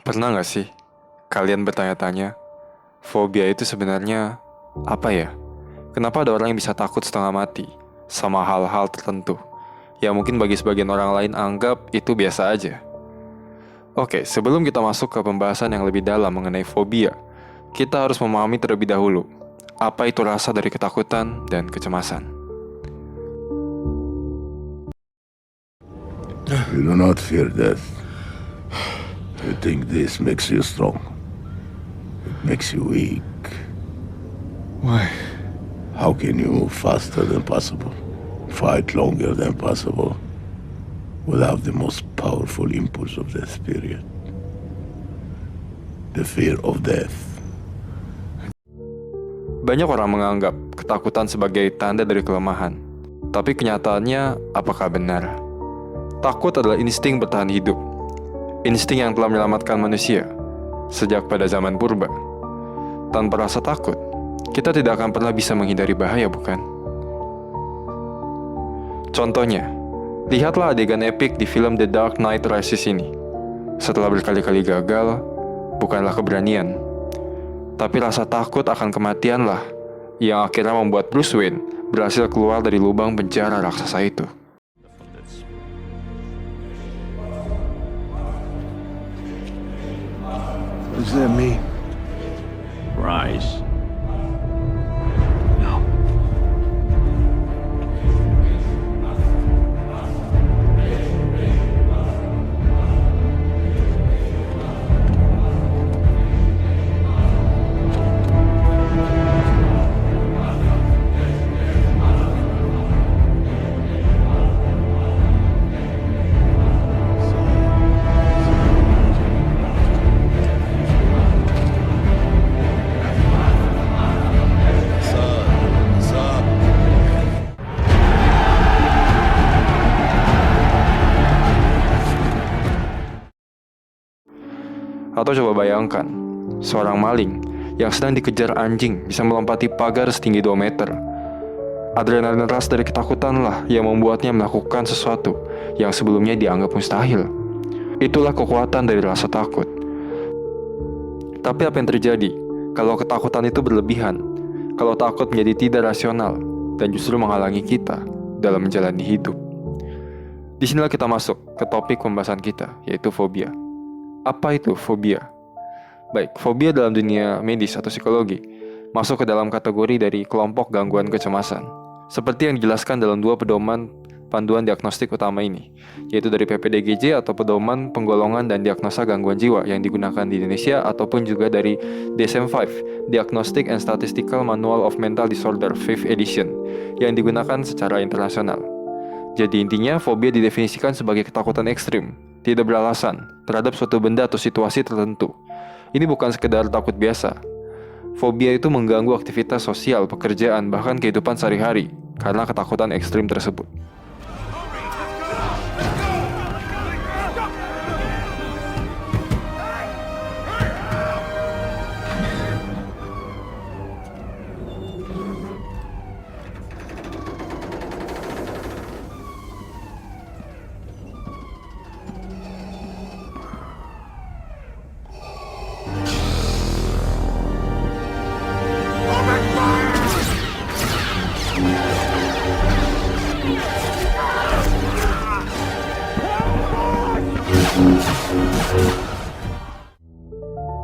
Pernah nggak sih kalian bertanya-tanya, fobia itu sebenarnya apa ya? Kenapa ada orang yang bisa takut setengah mati sama hal-hal tertentu yang mungkin bagi sebagian orang lain anggap itu biasa aja? Oke, sebelum kita masuk ke pembahasan yang lebih dalam mengenai fobia, kita harus memahami terlebih dahulu apa itu rasa dari ketakutan dan kecemasan. You do not fear death. You think this makes you strong. It makes you weak. Why? How can you move faster than possible? Fight longer than possible? Without the most powerful impulse of the spirit. The fear of death. Banyak orang menganggap ketakutan sebagai tanda dari kelemahan. Tapi kenyataannya, apakah benar? Takut adalah insting bertahan hidup. Insting yang telah menyelamatkan manusia sejak pada zaman purba. Tanpa rasa takut, kita tidak akan pernah bisa menghindari bahaya, bukan? Contohnya, lihatlah adegan epik di film The Dark Knight Rises ini. Setelah berkali-kali gagal, bukanlah keberanian, tapi rasa takut akan kematianlah yang akhirnya membuat Bruce Wayne berhasil keluar dari lubang penjara raksasa itu. What does that mean? Rise. No. Atau coba bayangkan, seorang maling yang sedang dikejar anjing bisa melompati pagar setinggi 2 meter. Adrenalin ras dari ketakutanlah yang membuatnya melakukan sesuatu yang sebelumnya dianggap mustahil. Itulah kekuatan dari rasa takut. Tapi apa yang terjadi kalau ketakutan itu berlebihan? Kalau takut menjadi tidak rasional dan justru menghalangi kita dalam menjalani hidup? Disinilah kita masuk ke topik pembahasan kita, yaitu fobia. Apa itu fobia? Baik, fobia dalam dunia medis atau psikologi masuk ke dalam kategori dari kelompok gangguan kecemasan. Seperti yang dijelaskan dalam 2 pedoman panduan diagnostik utama ini, yaitu dari PPDGJ atau Pedoman Penggolongan dan Diagnosa Gangguan Jiwa yang digunakan di Indonesia, ataupun juga dari DSM-5, Diagnostic and Statistical Manual of Mental Disorder 5th edition, yang digunakan secara internasional. Jadi intinya, fobia didefinisikan sebagai ketakutan ekstrim, tidak beralasan, terhadap suatu benda atau situasi tertentu. Ini bukan sekedar takut biasa. Fobia itu mengganggu aktivitas sosial, pekerjaan, bahkan kehidupan sehari-hari karena ketakutan ekstrim tersebut.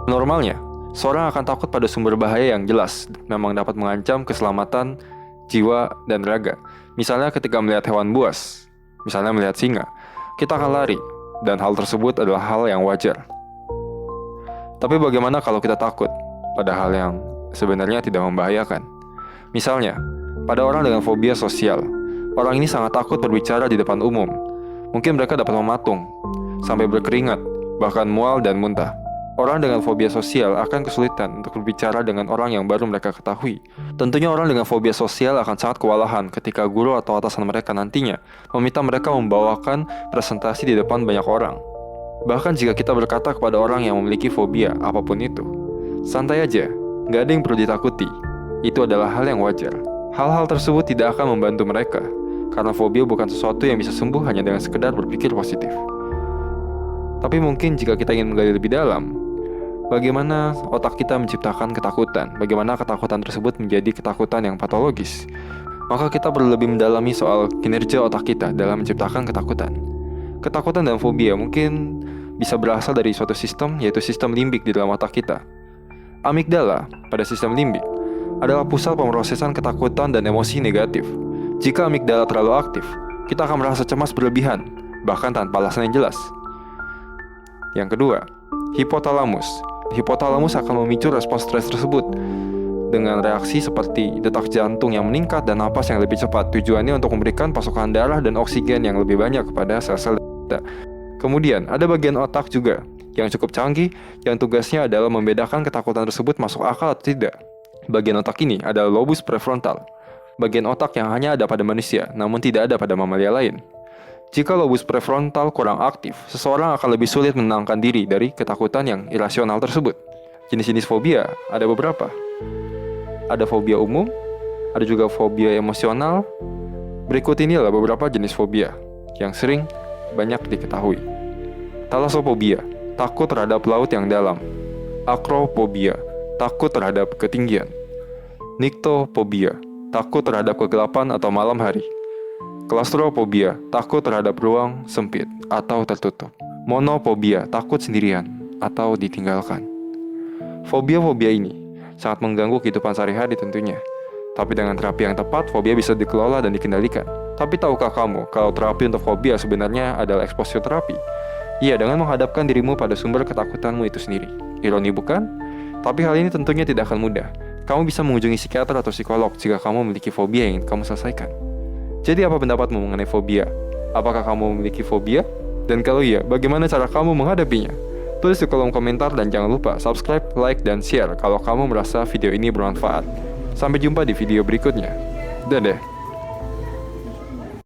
Normalnya, seorang akan takut pada sumber bahaya yang jelas memang dapat mengancam keselamatan jiwa dan raga. Misalnya ketika melihat hewan buas, misalnya melihat singa, kita akan lari, dan hal tersebut adalah hal yang wajar. Tapi bagaimana kalau kita takut pada hal yang sebenarnya tidak membahayakan? Misalnya, pada orang dengan fobia sosial, orang ini sangat takut berbicara di depan umum. Mungkin mereka dapat mematung, sampai berkeringat, bahkan mual dan muntah. Orang dengan fobia sosial akan kesulitan untuk berbicara dengan orang yang baru mereka ketahui. Tentunya orang dengan fobia sosial akan sangat kewalahan ketika guru atau atasan mereka nantinya meminta mereka membawakan presentasi di depan banyak orang. Bahkan jika kita berkata kepada orang yang memiliki fobia apapun itu, santai aja, nggak ada yang perlu ditakuti. Itu adalah hal yang wajar. Hal-hal tersebut tidak akan membantu mereka, karena fobia bukan sesuatu yang bisa sembuh hanya dengan sekedar berpikir positif. Tapi mungkin jika kita ingin menggali lebih dalam, bagaimana otak kita menciptakan ketakutan, bagaimana ketakutan tersebut menjadi ketakutan yang patologis, maka kita perlu lebih mendalami soal kinerja otak kita dalam menciptakan ketakutan. Ketakutan dan fobia mungkin bisa berasal dari suatu sistem, yaitu sistem limbik di dalam otak kita. Amigdala pada sistem limbik adalah pusat pemrosesan ketakutan dan emosi negatif. Jika amigdala terlalu aktif, kita akan merasa cemas berlebihan, bahkan tanpa alasan yang jelas. Yang kedua, hipotalamus. Hipotalamus akan memicu respons stres tersebut dengan reaksi seperti detak jantung yang meningkat dan napas yang lebih cepat. Tujuannya untuk memberikan pasokan darah dan oksigen yang lebih banyak kepada sel-sel kita. Kemudian, ada bagian otak juga yang cukup canggih yang tugasnya adalah membedakan ketakutan tersebut masuk akal atau tidak. Bagian otak ini adalah lobus prefrontal, bagian otak yang hanya ada pada manusia, namun tidak ada pada mamalia lain. Jika lobus prefrontal kurang aktif, seseorang akan lebih sulit menenangkan diri dari ketakutan yang irasional tersebut. Jenis-jenis fobia ada beberapa. Ada fobia umum, ada juga fobia emosional. Berikut ini adalah beberapa jenis fobia yang sering banyak diketahui. Talasophobia, takut terhadap laut yang dalam. Acrophobia, takut terhadap ketinggian. Nyctophobia, takut terhadap kegelapan atau malam hari. Claustrophobia, takut terhadap ruang sempit atau tertutup. Monophobia, takut sendirian atau ditinggalkan. Fobia-fobia ini sangat mengganggu kehidupan sehari-hari tentunya. Tapi dengan terapi yang tepat, fobia bisa dikelola dan dikendalikan. Tapi tahukah kamu kalau terapi untuk fobia sebenarnya adalah exposure terapi? Iya, dengan menghadapkan dirimu pada sumber ketakutanmu itu sendiri. Ironi bukan? Tapi hal ini tentunya tidak akan mudah. Kamu bisa mengunjungi psikiater atau psikolog jika kamu memiliki fobia yang ingin kamu selesaikan. Jadi apa pendapatmu mengenai fobia? Apakah kamu memiliki fobia? Dan kalau iya, bagaimana cara kamu menghadapinya? Tulis di kolom komentar dan jangan lupa subscribe, like, dan share kalau kamu merasa video ini bermanfaat. Sampai jumpa di video berikutnya. Dadah.